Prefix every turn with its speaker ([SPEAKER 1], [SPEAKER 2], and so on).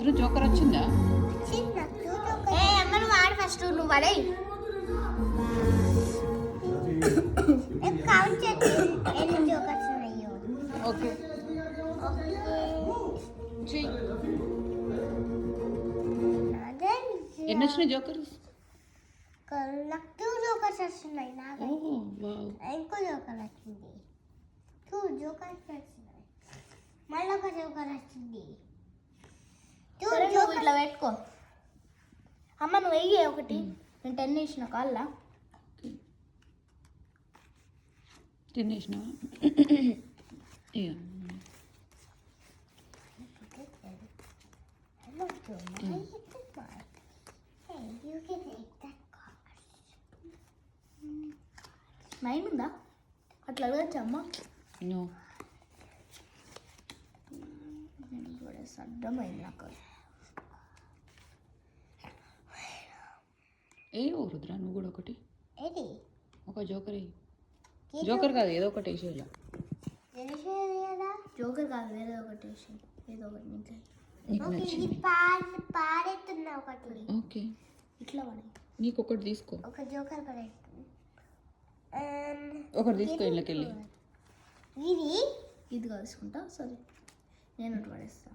[SPEAKER 1] Rudra joker వచ్చిందా?
[SPEAKER 2] అమ్మ నువ్వు ఆడు ఫస్ట్, నువ్వు పడే ఎన్ని జోకర్స్ ఉన్నాయో.
[SPEAKER 1] ఓకే ఎన్ని వచ్చినాయి జోకర్స్?
[SPEAKER 2] నాకు 2 జోకర్స్ వస్తున్నాయి. నాకు ఇంకో జోకర్ వచ్చింది. 2 జోకర్స్ వచ్చినాయి. మళ్ళీ ఒక జోకర్ వచ్చింది. ఇట్లా పెట్టుకో అమ్మ. నువ్వు వెయ్యి ఒకటి, నేను 10 వేసిన కాళ్ళ.
[SPEAKER 1] తినేసినావా?
[SPEAKER 2] మైండ్ ఉందా అట్లా అడగచ్చు అమ్మ? అర్థమైంది నాకు.
[SPEAKER 1] ఏ రుద్ర నువ్వు కూడా ఒకటి,
[SPEAKER 2] ఏంటి
[SPEAKER 1] ఒక జోకర్. జోకర్ కాదు, ఏదో ఒకటి వేసేయాల.
[SPEAKER 2] జోకర్ కాదు, వేరే ఒకటి వేసి ఏదో ఒకటి నీకు
[SPEAKER 1] నచ్చింది.
[SPEAKER 2] పాడేస్తున్నా ఒకటి.
[SPEAKER 1] ఓకే
[SPEAKER 2] ఇట్లా పడే
[SPEAKER 1] నీకు ఒకటి తీసుకో.
[SPEAKER 2] ఒక జోకర్ పడే
[SPEAKER 1] ఒకటి తీసుకో ఇళ్ళకెళ్ళి.
[SPEAKER 2] ఇది ఇది కలుసుకుంటా. సరే నేను ఒకటి పడేస్తా.